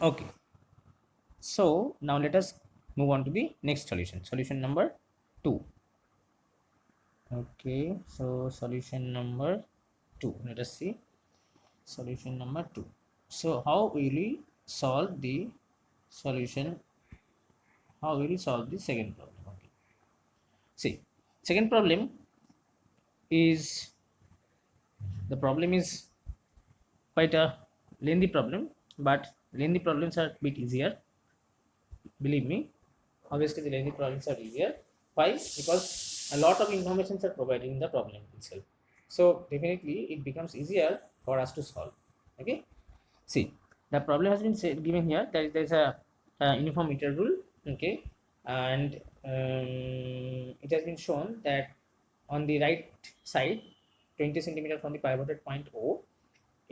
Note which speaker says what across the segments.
Speaker 1: Okay, so now let us move on to the next solution, solution number 2. Okay, so solution number 2, let us see solution number 2. So how will we solve the solution, how will we solve the second problem? Okay, see, second problem is, the problem is quite a lengthy problem, but lengthy problems are a bit easier, believe me. Obviously the lengthy problems are easier. Why? Because a lot of information are provided in the problem itself, so definitely it becomes easier for us to solve. Okay, see, the problem has been given here that there is a uniform meter rule. Okay, and it has been shown that on the right side 20 centimeter from the pivoted point O,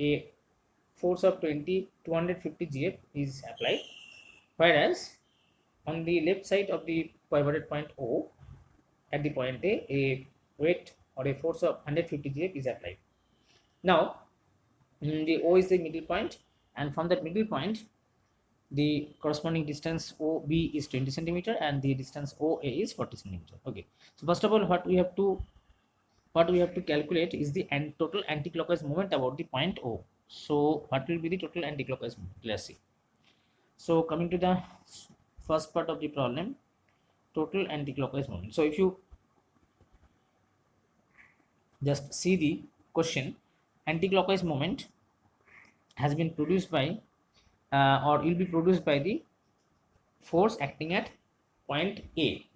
Speaker 1: a force of 250 gf is applied, whereas on the left side of the pivoted point O at the point a weight or a force of 150 gf is applied. Now the O is the middle point, and from that middle point the corresponding distance OB is 20 centimeter and the distance OA is 40 centimeter. Okay, so first of all what we have to calculate is the total anti-clockwise moment about the point O. So what will be the total anti-clockwise moment? Let's see. So coming to the first part of the problem, total anti-clockwise moment. So if you just see the question, anti-clockwise moment has been produced by or will be produced by the force acting at point A,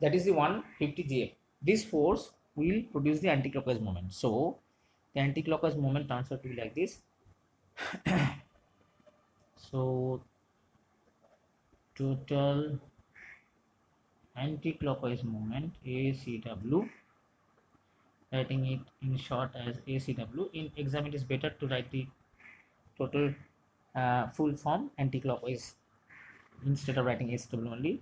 Speaker 1: that is the 150 gf. This force will produce the anti-clockwise moment. So the anti-clockwise moment turns out to be like this. So total anti-clockwise moment ACW, writing it in short as ACW. In exam it is better to write the total full form anti-clockwise instead of writing ACW only.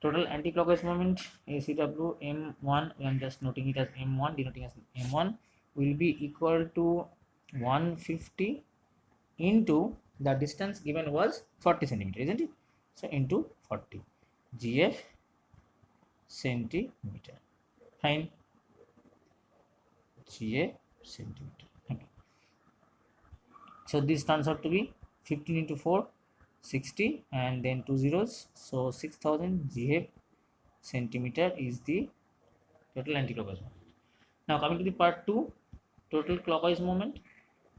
Speaker 1: Total anti-clockwise moment ACW M1, I am just noting it as M1, denoting as M1, will be equal to 150 into the distance given was 40 centimeter, isn't it? So into 40 GF centimeter. Fine. GF centimeter. Okay. So this turns out to be 15 into 4, 60, and then 2 zeros. So 6000 GF centimeter is the total anti-clockwise moment. Now coming to the part 2, total clockwise moment.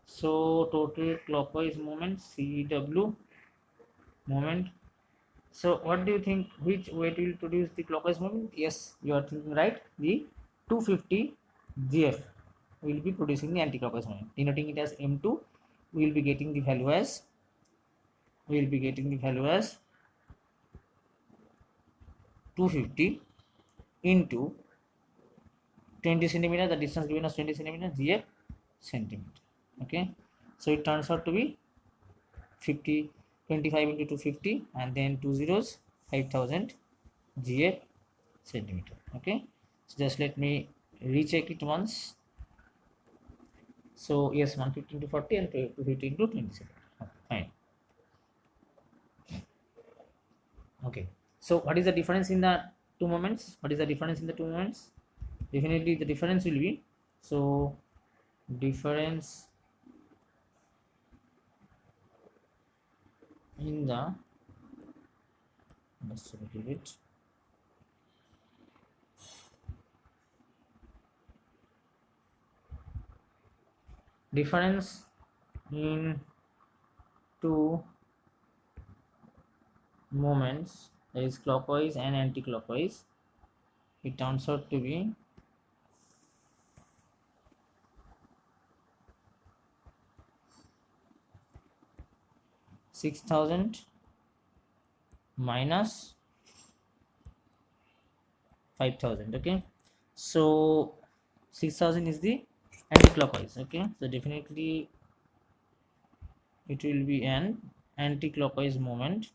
Speaker 1: So total clockwise moment CW moment. So what do you think, which weight will produce the clockwise moment? Yes, you are thinking right. The 250 GF will be producing the anti-clockwise moment. Denoting it as M2, we will be getting the value as 250 into 20 centimeter. The distance given as 20 centimeter, GF centimeter. Okay, so it turns out to be 25 into 250 and then 2 zeros, 5000 GF centimeter. Okay, so just let me recheck it once. So yes, 150 into 40 and 250 into 20 centimeter. Okay, fine. Okay, so what is the difference in the two moments? Definitely the difference will be, so difference in the, let's repeat it, difference in two moments, that is clockwise and anti-clockwise, it turns out to be 6000 minus 5000. Okay, so 6000 is the anti-clockwise. Okay, so definitely it will be an anti-clockwise moment.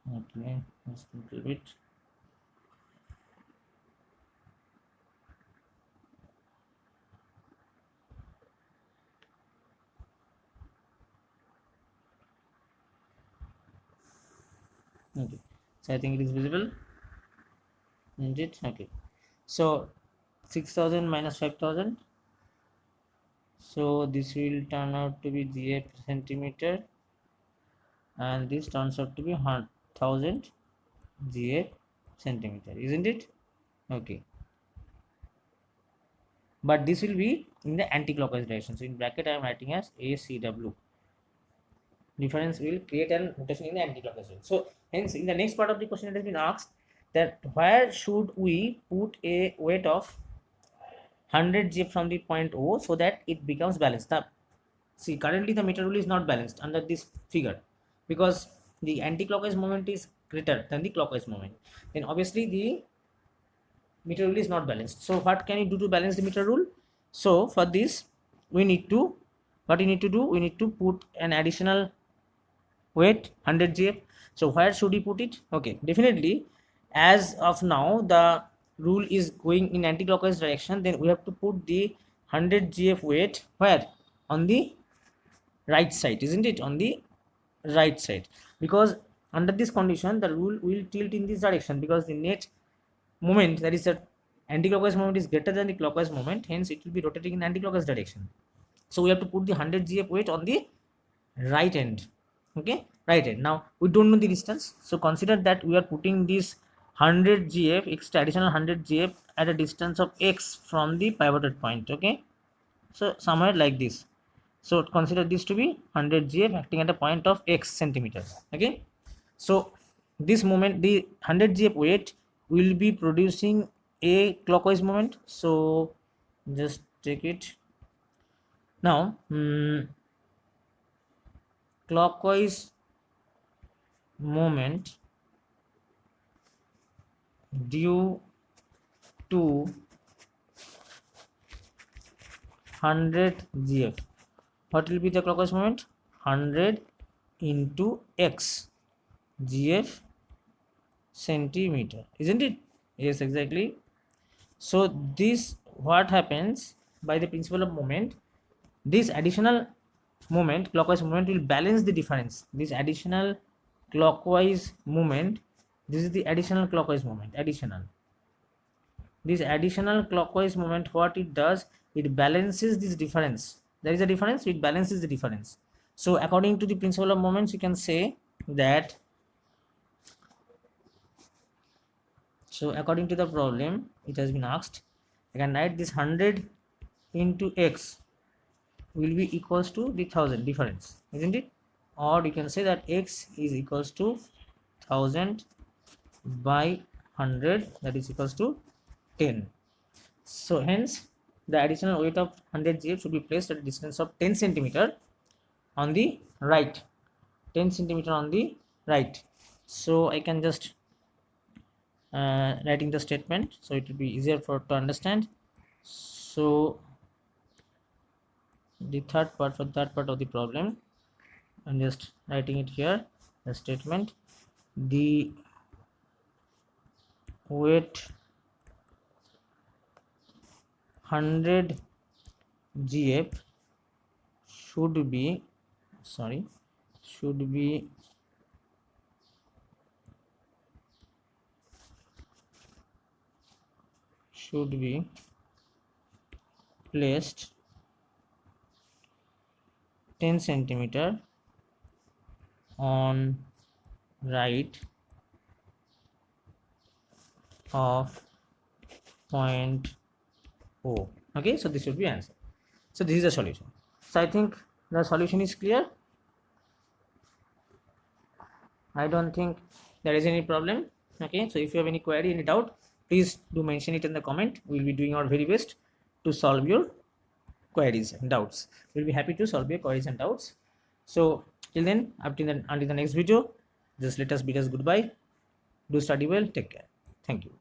Speaker 1: Okay, let's little bit. Okay, so I think it is visible, isn't it? Okay, so 6000 minus 5000, so this will turn out to be GA per centimeter, and this turns out to be 1000 GA centimeter, isn't it? Okay, but this will be in the anti-clockwise direction, so in bracket I am writing as ACW. Difference will create an rotation in the anti-clockwise direction. So hence in the next part of the question it has been asked that where should we put a weight of 100 G from the point O so that it becomes balanced. See, currently the meter rule is not balanced under this figure because the anti-clockwise moment is greater than the clockwise moment. Then obviously the meter rule is not balanced. So what can you do to balance the meter rule? So for this we need to, what we need to do, we need to put an additional weight 100 GF. So where should we put it? Okay, definitely as of now the rule is going in anti-clockwise direction, then we have to put the 100 GF weight where? On the right side, isn't it? On the right side, because under this condition the rule will tilt in this direction because the net moment, that is the anti-clockwise moment, is greater than the clockwise moment, hence it will be rotating in anti-clockwise direction. So we have to put the 100 GF weight on the right end. Okay, right end. Now we don't know the distance, so consider that we are putting this 100 GF extra additional 100 GF at a distance of x from the pivoted point. Okay, so somewhere like this. So consider this to be 100 GF acting at a point of x centimeters. Okay, so this moment the 100 GF weight will be producing a clockwise moment. So just take it now. Clockwise moment due to 100 GF. What will be the clockwise moment? 100 into x GF centimeter, isn't it? Yes, exactly. So this, what happens by the principle of moment, this additional moment, clockwise moment, will balance the difference. This additional clockwise moment, this is the additional clockwise moment, this additional clockwise moment, what it does, it balances this difference. There is a difference, it balances the difference. So according to the principle of moments, you can say that, so according to the problem it has been asked, I can write this 100 into x will be equals to the 1000 difference, isn't it? Or you can say that x is equals to 1000 by 100, that is equals to 10. So hence the additional weight of 100 GF should be placed at a distance of 10 centimeter on the right, 10 centimeter on the right. So I can just writing the statement so it will be easier for to understand. So the third part of the problem, I'm just writing it here, the statement, the weight 100 GF should be placed 10 centimeter on right of point O. Okay, so this should be answer. So this is the solution. So I think the solution is clear. I don't think there is any problem. Okay, so if you have any query, any doubt, please do mention it in the comment. We'll be doing our very best to solve your queries and doubts. We'll be happy to solve your queries and doubts. So till then, until the next video, just let us bid us goodbye. Do study well. Take care. Thank you.